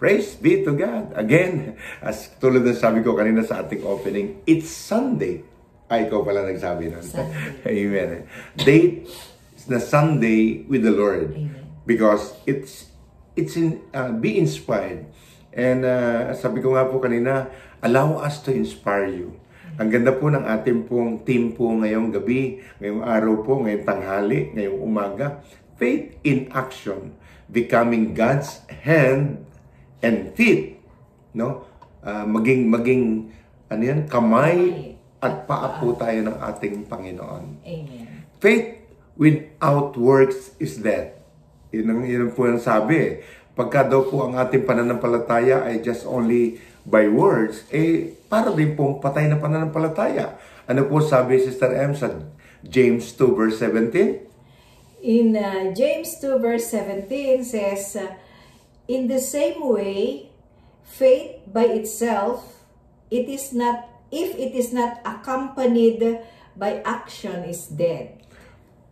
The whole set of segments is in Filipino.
Praise be to God. Again, as tulad ng sabi ko kanina sa ating opening, it's Sunday. Ay, ikaw pala nagsabi nun. Amen. Date na Sunday with the Lord. Amen. Because it's be inspired. And sabi ko nga po kanina, allow us to inspire you. Ang ganda po ng ating pong team po ngayong gabi, ngayong araw po, ngayong tanghali, ngayong umaga. Faith in action. Becoming God's hand and feet, no? Maging ano yan, kamay at paa po tayo ng ating Panginoon. Amen. Faith without works is dead. Yun po ang sabi. Pagka daw po ang ating pananampalataya ay just only by words, para din pong patay na pananampalataya. Ano po sabi Sister M sa James 2 verse 17? In James 2 verse 17 says, in the same way, faith by itself, if it is not accompanied by action, is dead.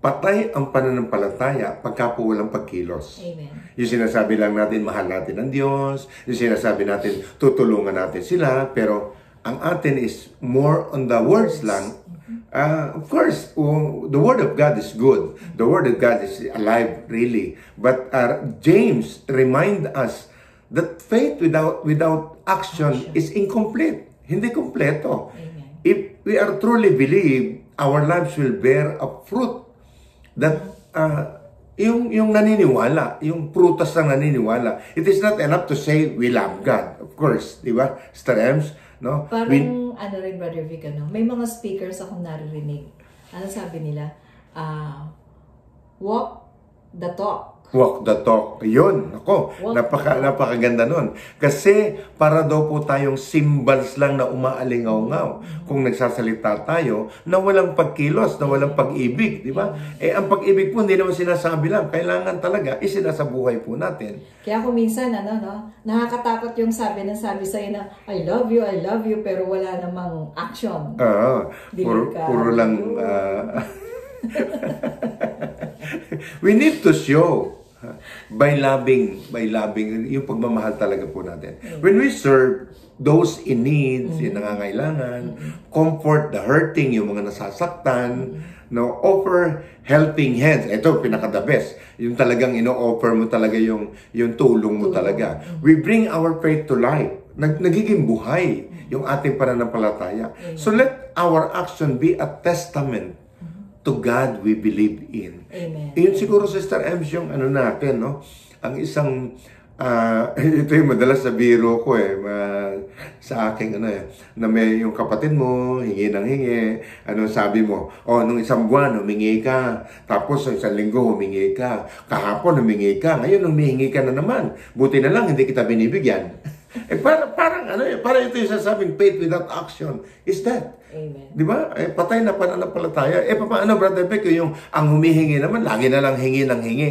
Patay ang pananampalataya pagka po walang pagkilos. Amen. Yung sinasabi lang natin, mahal natin ang Diyos. Yung sinasabi natin, tutulungan natin sila. Pero ang atin is more on the words lang. Of course, the Word of God is good. The Word of God is alive, really. But James remind us that faith without action is incomplete. Hindi kompleto. Amen. If we are truly believe, our lives will bear a fruit that yung naniniwala, yung prutas ng naniniwala. It is not enough to say we love God. Of course, di ba? Sister Ems, no? Parang, ano rin, Brother Vic, no? May mga speakers akong naririnig. Ano sabi nila? Walk the talk. Walk the talk. Yun. Ako, napakaganda nun. Kasi para daw po tayong symbols lang na umaalingaw-ngaw. Kung nagsasalita tayo na walang pagkilos, na walang pag-ibig. Di ba? Ang pag-ibig po, hindi naman sinasabi lang. Kailangan talaga, isinasabuhay po natin. Kaya kung minsan, nakakatakot yung sabi sa'yo na, I love you, pero wala namang action. Puro lang... we need to show by loving yung pagmamahal talaga po natin. When we serve those in needs, yung nangangailangan, comfort the hurting, yung mga nasasaktan, no, offer helping hands. Ito, pinaka-the best. Yung talagang ino-offer mo talaga yung tulong mo talaga. We bring our faith to life. Nagiging buhay yung ating pananampalataya. So let our action be a testament to God we believe in. Amen. Yun siguro, Sister Ems, yung ano natin, no? Ang isang, ito yung madalas sa biro ko sa aking, na may yung kapatid mo, hingi ng hingi, sabi mo, nung isang buwan, humingi ka, tapos nung isang linggo, humingi ka, kahapon, humingi ka, ngayon, humingi ka na naman, buti na lang, hindi kita binibigyan. Parang ito yung sasabing faith without action is that. Amen. Di ba? Patay na pananampalataya. Paano, Brother Beck, yung ang humihingi naman, lagi na lang hingi ng hingi.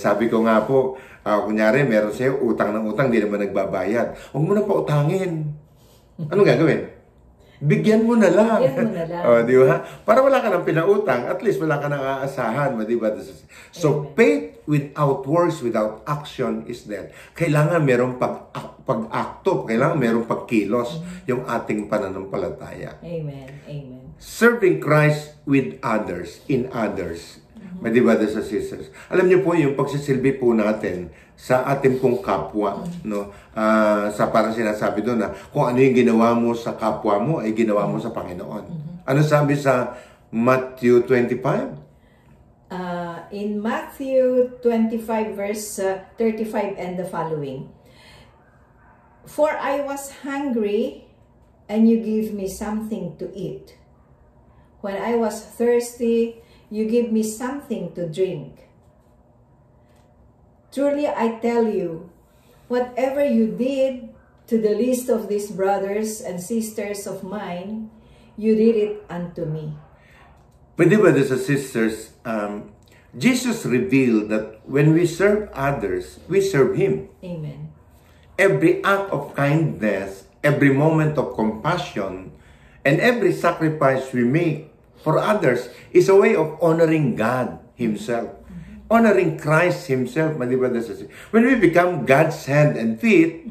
Sabi ko nga po, kunyari, meron sa'yo utang ng utang, di naman nagbabayad. Huwag mo na pa utangin. Anong gagawin? Bigyan mo na lang. Bigyan mo na lang. Di ba? Para wala ka ng pinautang, at least wala ka nang aasahan. Di ba? So, faith without works, without action is dead. Kailangan merong pag-akto, kailangan merong pagkilos yung ating pananampalataya. Amen. Amen. Serving Christ with others, in others. Di ba, sa sisters? Alam niyo po, yung pagsisilbi po natin sa ating pong kapwa, no? Sa parang sinasabi doon na kung ano yung ginawa mo sa kapwa mo, ay ginawa mo sa Panginoon. Ano sabi sa Matthew 25? In Matthew 25 verse 35 and the following. For I was hungry, and you gave me something to eat. When I was thirsty, you gave me something to drink. Truly I tell you, whatever you did to the least of these brothers and sisters of mine, you did it unto me. Pwede ba sa sisters, Jesus revealed that when we serve others, we serve Him. Amen. Every act of kindness, every moment of compassion, and every sacrifice we make for others is a way of honoring God Himself. honoring Christ Himself. When we become God's hand and feet,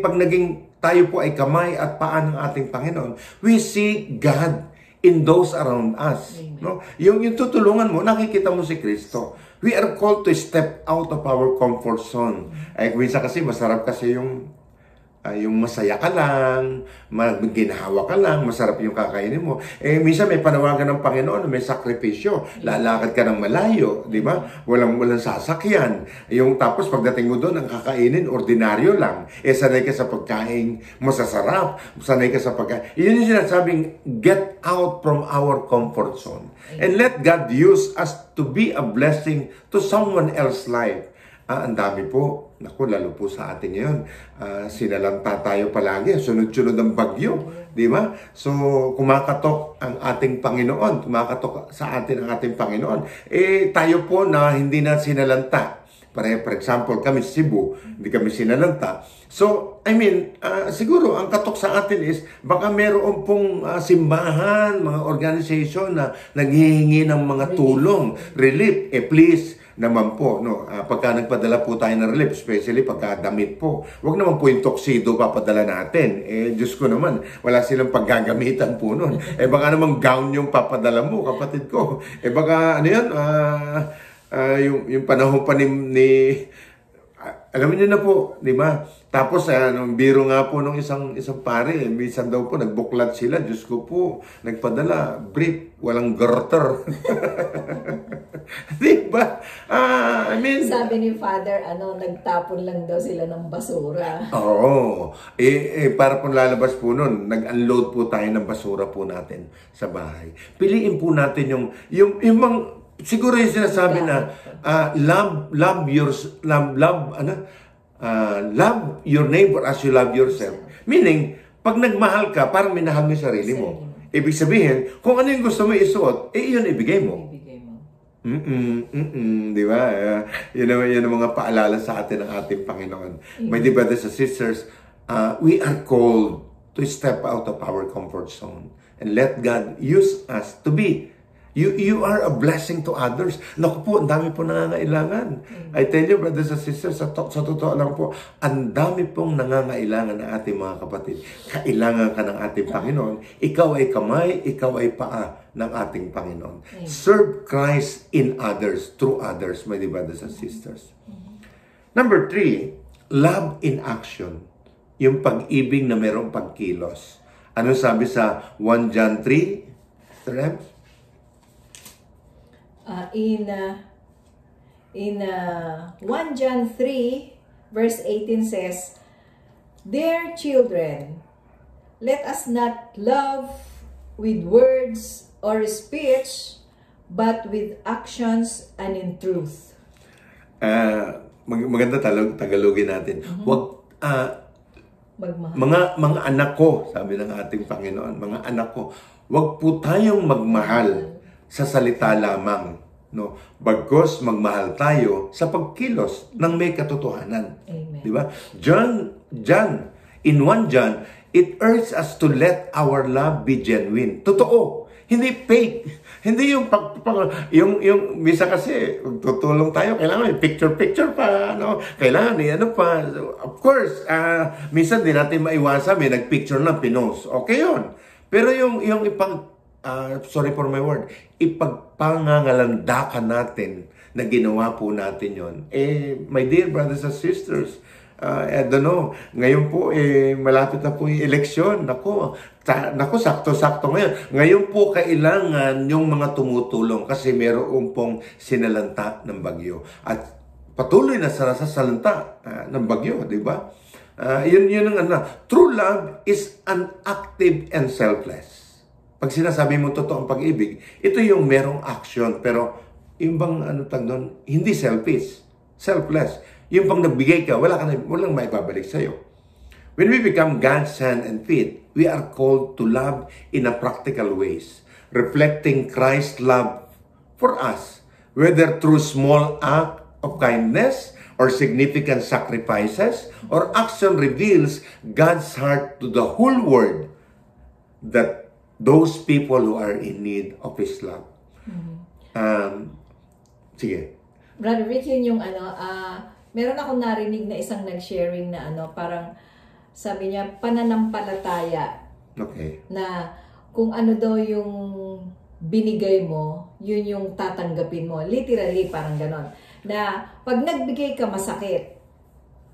pag naging tayo po ay kamay at paa ng ating Panginoon, we see God in those around us. No? Yung tutulungan mo, nakikita mo si Kristo. We are called to step out of our comfort zone. Ay, minsan kasi masarap kasi yung masaya ka lang, ginhawa ka lang, masarap yung kakainin mo. Minsan may panawagan ng Panginoon, may sakripisyo. Lalakad ka ng malayo, di ba? Walang sasakyan. Tapos pagdating mo doon, ang kakainin, ordinaryo lang. Sanay ka sa pagkain, masasarap. Sanay ka sa pagkain. Yun yung sinasabing, get out from our comfort zone. And let God use us to be a blessing to someone else's life. Ang dami po. Naku, lalo po sa atin ngayon. Sinalanta tayo palagi. Sunod-sunod ang bagyo. Di ba? So, kumakatok ang ating Panginoon. Kumakatok sa atin ang ating Panginoon. Tayo po na hindi na sinalanta. For example, kami sa Cebu, hindi kami sinalanta. So, siguro ang katok sa atin is baka meron pong simbahan, mga organization na naghihingi ng mga tulong, relief. Please, naman po, no, pagka nagpadala po tayo ng relief, especially pagka damit po, wag naman po yung tuxedo papadala natin. Diyos ko naman, wala silang paggagamitan po nun. Baka naman gown yung papadala mo, kapatid ko. Baka, ano yan, yung panahon pa ni alam niyo na po, di ba? Tapos, biro nga po nung isang pare, minsan daw po, nagbuklat sila, Diyos ko po, nagpadala, brief, walang garter. Di ba? Sabi ni Father, nagtapon lang daw sila ng basura. Oo. Para po lalabas po nun, nag-unload po tayo ng basura po natin sa bahay. Piliin po natin yung siguro yung sinasabi na love your neighbor as you love yourself. Meaning, pag nagmahal ka, parang minahal mo yung sarili mo. Ibig sabihin, kung ano yung gusto mo isuot, iyon ibigay mo. Di ba? Yun ang mga paalala sa atin ng ating Panginoon. My dear brothers and sisters, we are called to step out of our comfort zone and let God use us to be. You are a blessing to others. Naku po, ang dami po nangangailangan. I tell you, brothers and sisters, sa totoo lang po, ang dami pong nangangailangan ng ating mga kapatid. Kailangan ka ng ating Panginoon. Ikaw ay kamay, ikaw ay paa ng ating Panginoon. Serve Christ in others, through others, my dear brothers and sisters. Number 3, love in action. Yung pag-ibig na mayroong pagkilos. Ano sabi sa 1 John 3? Rems? In 1 John 3, verse 18 says, Dear children, let us not love with words or speech, but with actions and in truth. Maganda Tagalogin natin. Wag mga anak ko, sabi ng ating Panginoon, mga anak ko, wag po tayong magmahal sa salita lamang, no? Bagkus magmahal tayo sa pagkilos ng may katotohanan. Di ba? John, in 1 John, it urges us to let our love be genuine. Totoo, hindi fake. Hindi yung misa kasi tutulong tayo, kailangan may picture pa, no? Kailangan pa. Of course, minsan din natin maiwasan, may nagpicture na pinost. Okay yun. Pero yung sorry for my word, ipagpangangalandakan natin na ginawa po natin yon. My dear brothers and sisters, I don't know, ngayon po, malapit na po yung eleksyon. Naku, sakto-sakto ngayon. Ngayon po, kailangan yung mga tumutulong kasi meron pong sinalanta ng bagyo. At patuloy na sa salanta ng bagyo, di ba? Yun ang true love is an active and selfless. Pag sinasabi mo totoo ang pag-ibig, ito yung merong action, pero yung bang hindi selfish, selfless. Yung bang nagbigay ka, walang maibabalik sa'yo. When we become God's hand and feet, we are called to love in a practical ways, reflecting Christ's love for us, whether through small act of kindness or significant sacrifices, or action reveals God's heart to the whole world, that those people who are in need of His love. Sige. Brother Rick, yun yung meron akong narinig na isang nag-sharing na parang sabi niya, pananampalataya. Okay. Na kung ano daw yung binigay mo, yun yung tatanggapin mo. Literally, parang ganon. Na pag nagbigay ka, masakit.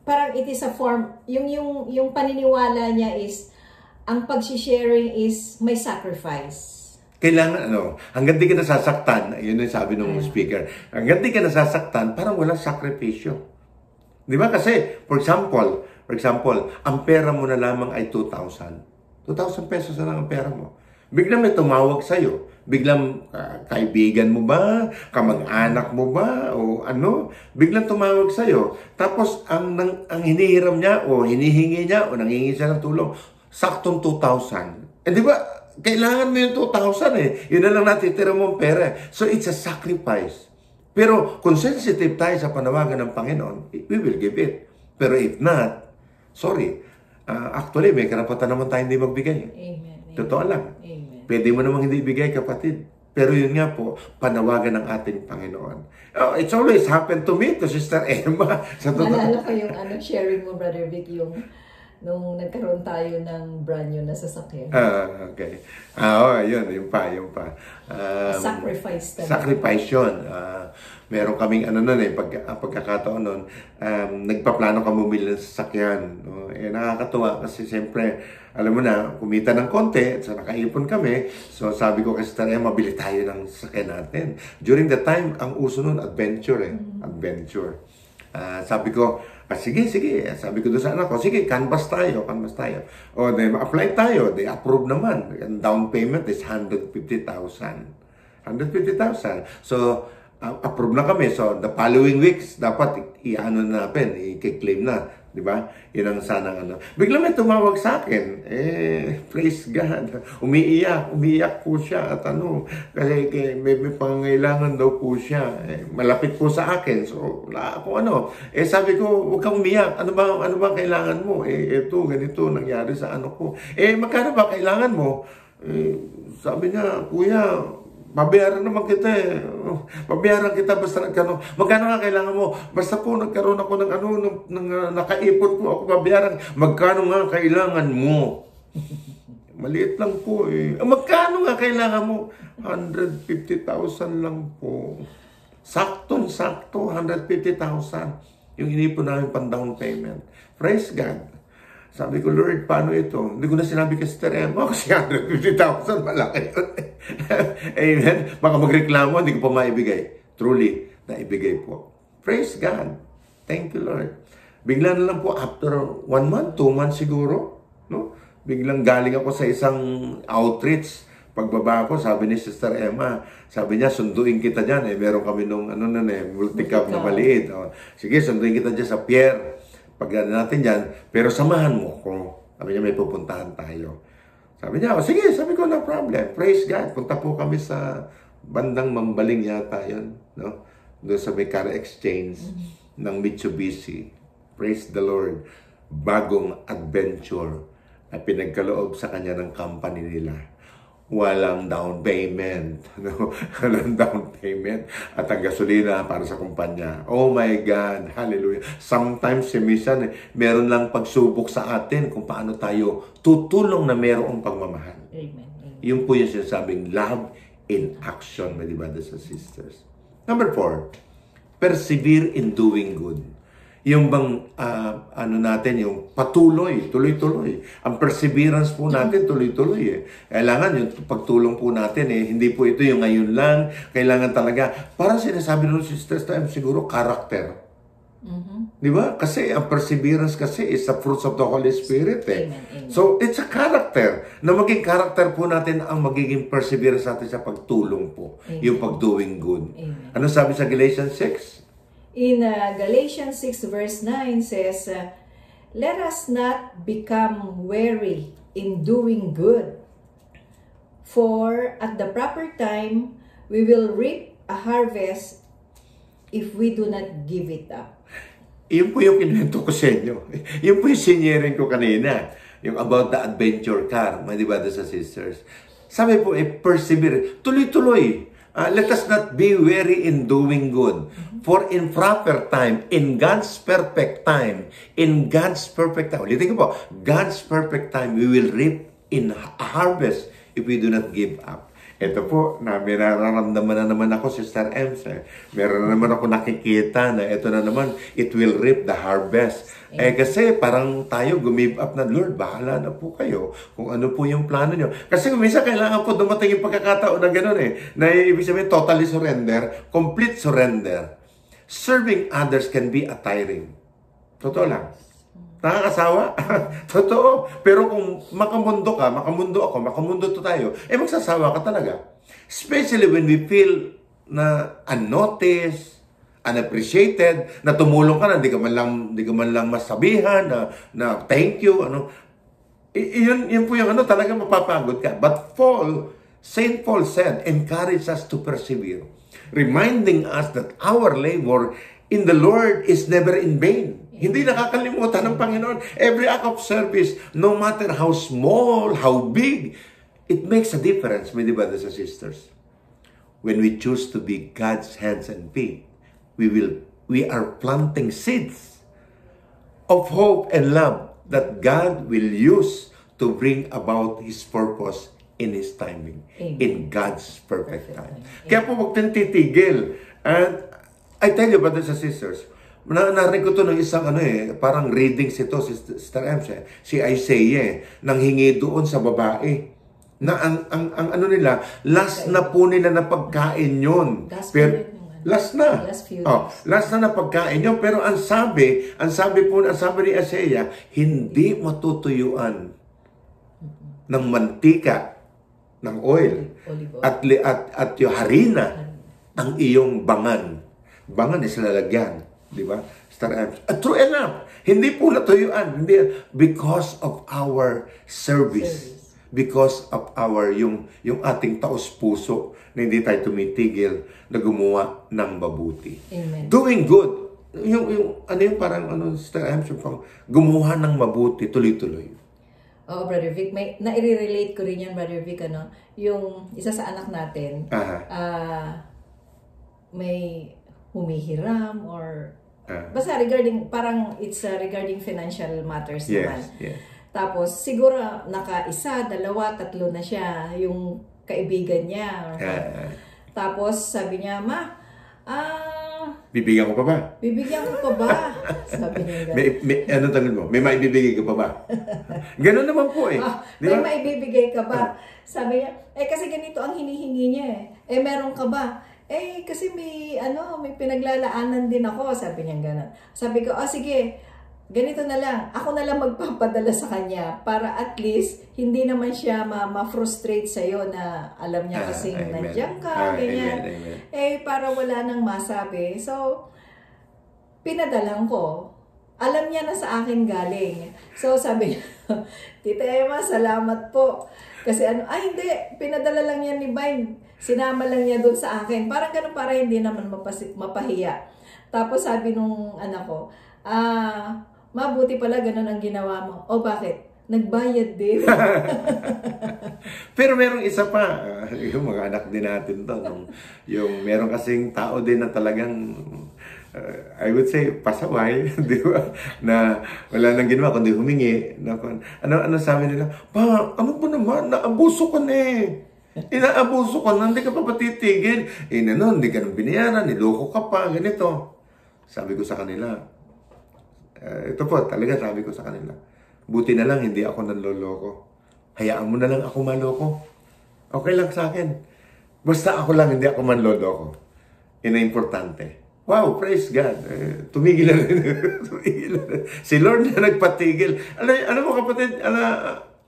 Parang it is a form, yung paniniwala niya is, ang pag-sharing is may sacrifice. Kailangan, hanggang di ka nasasaktan, yun yung sabi ng speaker, hanggang di ka nasasaktan, parang walang sakripisyo. Di ba? Kasi, for example, ang pera mo na lamang ay 2,000. 2,000 pesos na lang ang pera mo. Biglang may tumawag sa'yo. Biglang kaibigan mo ba? Kamag-anak mo ba? O ano? Biglang tumawag sa'yo. Tapos, ang hinihiram niya o hinihingi niya o nangingi siya ng tulong, saktong 2,000. Eh di ba? Kailangan mo yung 2,000 eh. Yun na lang natitira mong pera. So, it's a sacrifice. Pero, kung sensitive tayo sa panawagan ng Panginoon, we will give it. Pero if not, sorry. Actually, may karapatan naman tayo hindi magbigay. Amen. Totoo lang. Amen. Pwede mo namang hindi ibigay, kapatid. Pero yun nga po, panawagan ng ating Panginoon. Oh, it's always happened to me, to Sister Emma. Naalala ko yung sharing mo, Brother Vic, yung nung nagkaroon tayo ng brand new na sasakyan. Okay. Yun pa. Sacrifice talaga. Sacrifice yun. Meron kaming pagkakataon nun, nagpaplano ka bumili ng sasakyan. No? Nakakatuwa kasi siyempre, alam mo na, kumita ng konti, so nakaipon kami. So sabi ko kay Sister Emma, bili tayo ng sasakyan natin. During the time, ang uso nun, adventure Adventure. Sabi ko, sige. Sabi ko doon sa anak ko, sige, canvas tayo. O, apply tayo. They approve naman. And down payment is 150,000. 150,000. So, approve na kami. So, the following weeks, dapat i-claim na. Di ba? Yun ang sanang Bigla may tumawag sa akin. Praise God. Umiiyak po siya. At kasi may pangangailangan daw po siya. Malapit po sa akin. So, sabi ko, huwag kang umiyak. Ano ba kailangan mo? Ito, ganito, nangyari sa ko. Magkano ba kailangan mo? Sabi niya, Kuya, babayaran naman kita Babayaran kita basta magkano nga kailangan mo? Basta po nagkaroon ako ng nakaipon po ako babayaran. Magkano nga kailangan mo? Maliit lang po Magkano nga kailangan mo? 150,000 lang po. Saktong-sakto, 150,000. Yung inipon namin pang down payment. Praise God. Sabi ko, Lord, paano ito? Hindi ko na sinabi kay Sister Emma kasi 150,000, malaki yun. Amen. Baka magreklamo, hindi ko pa maibigay. Truly, naibigay po. Praise God. Thank you, Lord. Bigla na lang po, after 1 month, 2 months siguro, no? Biglang galing ako sa isang outreach. Pagbaba ko, sabi ni Sister Emma, sabi niya, sunduin kita dyan. Meron kami nung, multi-cab na maliit. Sige, sunduin kita dyan sa pier. Pagdaan natin dyan, pero samahan mo ko. Sabi niya, may pupuntahan tayo. Sabi niya, sige, sabi ko, no problem. Praise God. Punta po kami sa bandang Mambaling yata yun. No? Doon sa may car exchange ng Mitsubishi. Praise the Lord. Bagong adventure na pinagkaloob sa kanya ng company nila. Walang down payment. No? Walang down payment. At ang gasolina para sa kumpanya. Oh my God. Hallelujah. Sometimes, minsan, meron lang pagsubok sa atin kung paano tayo tutulong na merong pagmamahal. Amen. Yun po yung sinasabing love in action, my brothers and sisters. Number 4, persevere in doing good. Yung bang, yung patuloy, tuloy-tuloy. Ang perseverance po natin, tuloy-tuloy Kailangan yung pagtulong po natin hindi po ito yung ngayon lang. Kailangan talaga, parang sinasabi nung Sister Time, siguro, character. Di ba? Kasi ang perseverance kasi is the fruits of the Holy Spirit Amen. So, it's a character. Na maging character po natin ang magiging perseverance natin sa pagtulong po. Amen. Yung pag-doing good. Amen. Ano sabi sa Galatians 6? In Galatians 6 verse 9 says, let us not become weary in doing good, for at the proper time we will reap a harvest if we do not give it up. Yun po yung kinuwento ko sa inyo. Yun po yung sinyaring ko kanina. Yung about the adventure car, my brothers and sisters. Sabi po, persevere. Tuloy-tuloy. Let us not be weary in doing good. For in proper time, in God's perfect time, ulitin ko po, God's perfect time, we will reap in a harvest if we do not give up. Ito po, may nararamdaman na naman ako, Sister Ems. Meron na naman ako nakikita na ito na naman, it will reap the harvest. Kasi parang tayo give up na, Lord, bahala na po kayo kung ano po yung plano nyo. Kasi minsan kailangan po dumating yung pagkakataon na gano'n na ibig sabihin, totally surrender, complete surrender. Serving others can be a tiring. Totoo lang. Nakakasawa? Totoo. Pero kung makamundo ka, makamundo ako, makamundo to tayo, magsasawa ka talaga. Especially when we feel na unnoticed, unappreciated, na tumulong ka na, di ka man lang masabihan, na thank you, yun po yung talaga mapapagod ka. But Saint Paul said, encourage us to persevere, reminding us that our labor in the Lord is never in vain. Hindi nakakalimutan ng Panginoon. Every act of service, no matter how small, how big, it makes a difference, my brothers and sisters. When we choose to be God's hands and feet, we are planting seeds of hope and love that God will use to bring about His purpose in His timing. Amen. In God's perfect time. Kaya po huwag tayong titigil. And I tell you, brothers and sisters, narinig ko ito ng isang parang readings ito, Sister Ems, si Isaiah, nang hingi doon sa babae. Na ang nila, last na po nila na pagkain yun. Last na. Last na pagkain yun. Pero ang sabi ni Isaiah, hindi matutuyuan ng mantika, ng oil, at yung harina, ang iyong bangan. Bangan is lalagyan. Di ba? True enough. Hindi po natuyuan. Hindi. Because of our service. Because of our, yung ating taos-puso na hindi tayo tumitigil na gumawa ng mabuti. Amen. Doing good. Sister Ems, gumawa ng mabuti, tuloy-tuloy. Oo, Brother Vic. Nai-relate ko rin yan, Brother Vic, yung isa sa anak natin, may humihiram or basta regarding, parang it's regarding financial matters naman. Yes. Tapos siguro naka-1, 2, 3 na siya yung kaibigan niya. Tapos sabi niya, Ma, bibigyan ko pa ba? Bibigyan ko pa ba? Sabi niya gano'n. Anong tanong mo? May maibibigay ka pa ba? Gano'n naman po May maibibigay ka ba? Sabi niya, kasi ganito ang hinihingi niya meron ka ba? Kasi may pinaglalaanan din ako, sabi niya gano'n. Sabi ko, sige, ganito na lang, ako na lang magpapadala sa kanya para at least hindi naman siya ma-frustrate sa'yo na alam niya kasing nandiyan ka, ganyan. Amen. Para wala nang masabi. So, pinadalang ko. Alam niya na sa akin galing. So, sabi niya, Tita Emma, salamat po. Kasi hindi, pinadala lang yan ni Vine. Sinama lang niya doon sa akin. Parang ganun, para hindi naman mapahiya. Tapos sabi nung anak ko, mabuti pala ganun ang ginawa mo. Bakit? Nagbayad din. Pero merong isa pa, yung mga anak din natin to, yung meron kasing tao din na talagang, I would say, pasaway, di ba? Na wala nang ginawa, kundi humingi. Ano sabi nila? Pa, ano ba naman? Naabuso ka na Inaabuso ka na, hindi ka pa patitigil. Hindi ka nang binayaran, niloko ka pa, ganito. Sabi ko sa kanila, ito po, talaga sabi ko sa kanila, buti na lang hindi ako nanloloko. Hayaan mo na lang ako maloko. Okay lang sa akin. Basta ako lang hindi ako manloloko. Yun ang importante. Wow, praise God. Tumigil na rin. Si Lord na nagpatigil. Alam mo kapatid,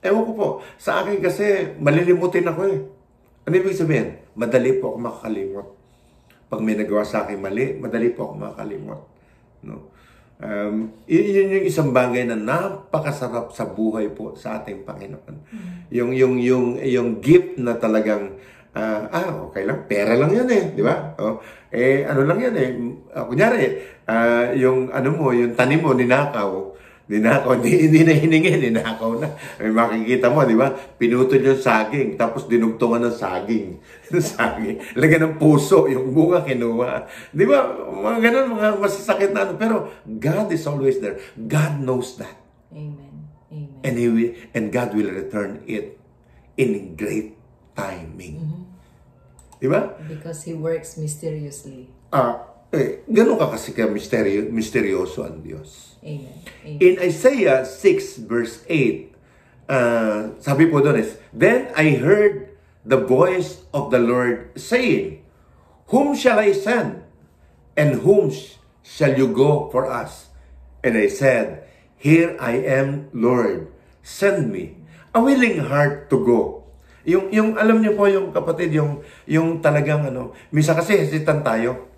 ewan ko po, sa akin kasi malilimutin ako Ano ibig sabihin? Madali po ako makakalimot. Pag may nagawa sa akin mali, madali po ako makakalimot. No? Yun yung isang bagay na napakasarap sa buhay po sa ating Panginoon. Yung gift na talagang okay lang, pera lang yan di ba? Ano lang yan kunyari, yung tanim mo, ninakaw, Ninakaw, hindi na hiningi, ninakaw na. May makikita mo, di ba? Pinutol yung saging, tapos dinugtungan ng saging. Saging. Lagyan ng puso, yung bunga kinuha. Di ba? Mga ganun, mga masasakit na ano. Pero God is always there. God knows that. Amen. Amen. And God will return it in great timing. Di ba? Because He works mysteriously. Ganun ka kasi misteryoso ang Diyos. Amen. Amen. In Isaiah 6 verse 8, sabi po doon is, Then I heard the voice of the Lord saying, Whom shall I send? And whom shall you go for us? And I said, Here I am, Lord, send me. A willing heart to go. Yung alam niyo po yung kapatid, yung talagang minsan kasi hesitant tayo.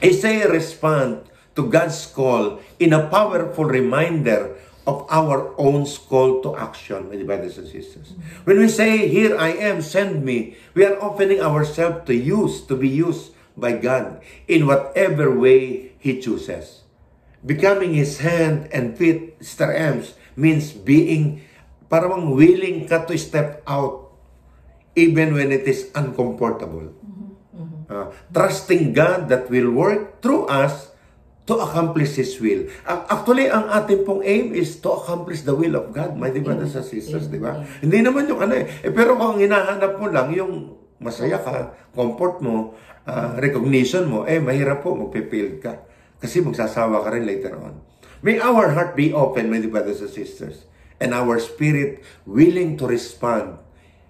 Isaiah respond to God's call in a powerful reminder of our own call to action, my brothers and sisters. When we say, Here I am, send me, we are opening ourselves to be used by God in whatever way He chooses. Becoming His hand and feet, Sister Ems, means being parang willing ka to step out even when it is uncomfortable. Trusting God that will work through us to accomplish His will. Actually, ang ating pong aim is to accomplish the will of God, my dear brothers and sisters, di ba? Hindi naman yung pero kung hinahanap mo lang yung masaya ka, comfort mo, recognition mo, mahirap po, magpe-fail ka. Kasi magsasawa ka rin later on. May our heart be open, my dear brothers and sisters, and our spirit willing to respond.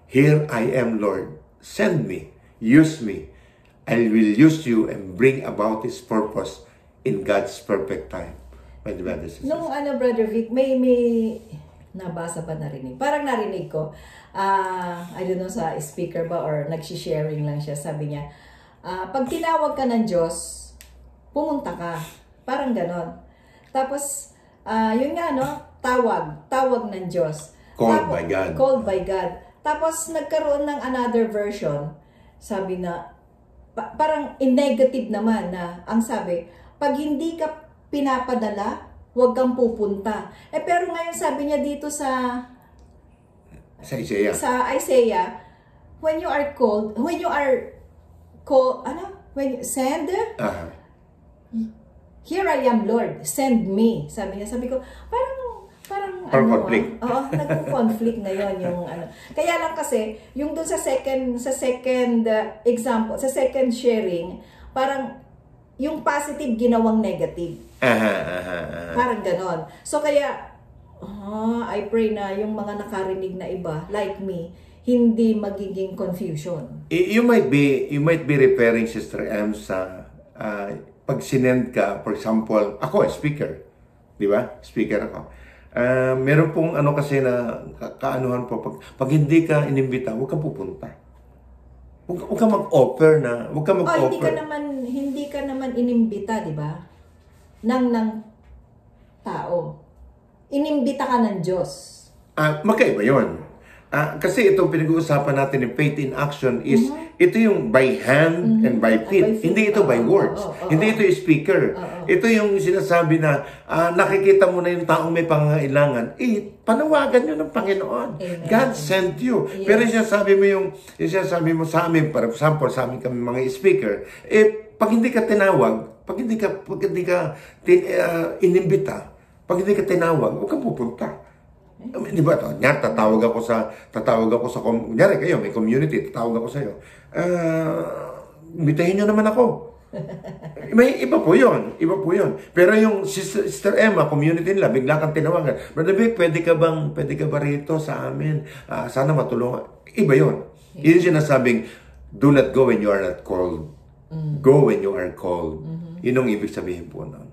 Here I am, Lord. Send me. Use me. I will use you and bring about His purpose in God's perfect time. My dear brothers and sisters. Nung Brother Vic, may nabasa pa narinig. Parang narinig ko, I don't know sa speaker ba or nagsisharing lang siya. Sabi niya, pag tinawag ka ng Diyos, pumunta ka. Parang ganon. Tapos, yun nga, tawag ng Diyos. Called by God. Called by God. Tapos, nagkaroon ng another version. Sabi na, parang in negative naman na, ang sabi, pag hindi ka pinapadala, huwag kang pupunta. Pero ngayon sabi niya dito sa Isaiah, when you send, here I am, Lord, send me. Sabi ko, parang conflict. Nagko-conflict ngayon yung Kaya lang kasi, yung dun sa second example, sa second sharing, parang yung positive ginawang negative. Parang ganon. So kaya, I pray na yung mga nakarinig na iba, like me, hindi magiging confusion. You might be referring, Sister M, sa pag sinend ka, for example, ako speaker. Di ba? Speaker ako. Meron pong kasi na kaanuhan po, pag hindi ka inimbita, huwag kang pupunta. Huwag kang mag-offer na, huwag kang mag-offer. Hindi ka naman inimbita, di ba? Ng tao. Inimbita ka ng Diyos. Magkaiba yun. Kasi itong pinag-uusapan natin ng faith in action is, ito yung by hand and by feet. Hindi ito by words. Hindi ito yung speaker. Ito yung sinasabi na, nakikita mo na yung taong may pangangailangan, panawagan nyo ng Panginoon. Amen. God sent you. Yes. Pero sinasabi mo sa amin, for example, sa amin kami mga speaker, pag hindi ka tinawag, pag hindi ka inimbita, pag hindi ka tinawag, huwag kang pupunta. Di ba? Tatawag ako sa kunyari kayo, may community, tatawag ako sa iyo. Imbitahin nyo naman ako. May iba po yun. Pero yung Sister Emma, community nila, bigla kang tinawagan. Brother Vic, pwede ka ba rito sa amin? Sana matulungan. Iba yun. Yun sinasabing, do not go when you are not called. Go when you are called. Yun ang ibig sabihin po nun.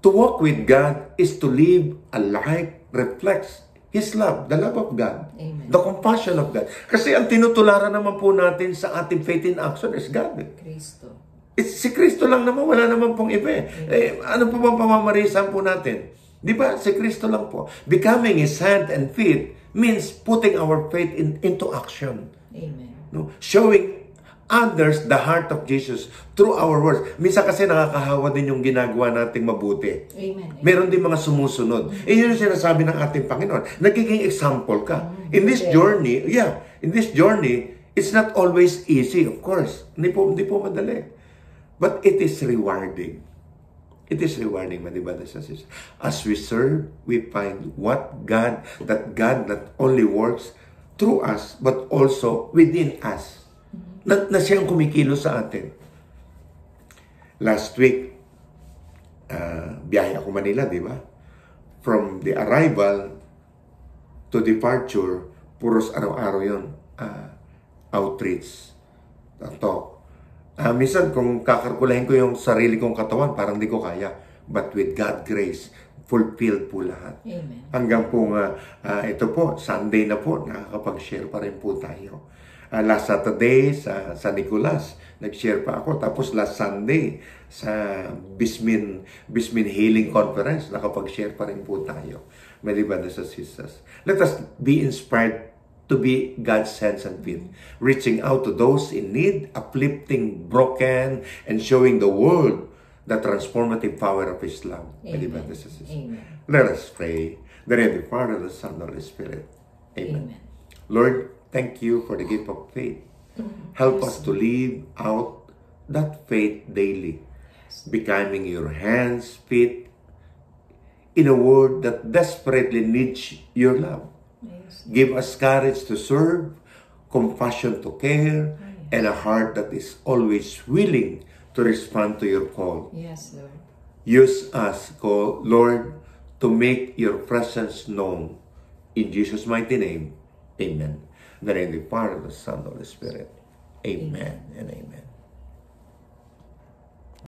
To walk with God is to live a life reflects His love, the love of God, Amen. The compassion of God. Kasi ang tinutularan naman po natin sa ating faith in action is God. Kristo. Si Kristo lang naman, wala naman pong iba. Ano po bang pamamarisan po natin? Di ba? Si Kristo lang po. Becoming His hand and feet means putting our faith into action. Amen. No? Showing others the heart of Jesus through our words. Minsan kasi nakakahawa din yung ginagawa nating mabuti. Amen. Meron din mga sumusunod. Yun yung sinasabi ng ating Panginoon. Nagiging example ka. In this journey, it's not always easy, of course. Hindi po madali. But it is rewarding. It is rewarding, my brothers and sisters. As we serve, we find that God not only works through us, but also within us. Na siyang kumikilos sa atin. Last week, biyahe ako Manila, di ba? From the arrival to departure, puros araw-araw yun. Outreach. Talk. Minsan, kung kakalkulahin ko yung sarili kong katawan, parang di ko kaya. But with God's grace, fulfilled po lahat. Amen. Hanggang po ito po, Sunday na po, nakakapag-share pa rin po tayo. Last Saturday sa Nicolas, nag-share pa ako. Tapos last Sunday sa Bismin Healing Conference, nakapag-share pa rin po tayo. May brothers and sisters. Let us be inspired to be God's hands and feet, reaching out to those in need, uplifting broken, and showing the world the transformative power of His love. May brothers and sisters. Amen. Let us pray. The name of the Father, the Son, and the Holy Spirit. Amen. Amen. Lord, thank you for the gift of faith. Help us to live out that faith daily, becoming your hands, feet, in a world that desperately needs your love. Yes. Give us courage to serve, compassion to care, and a heart that is always willing to respond to your call. Yes, Lord. Use us, Lord, to make your presence known. In Jesus' mighty name, amen. In the name of the Father, the Son, and the Holy Spirit. Amen and amen.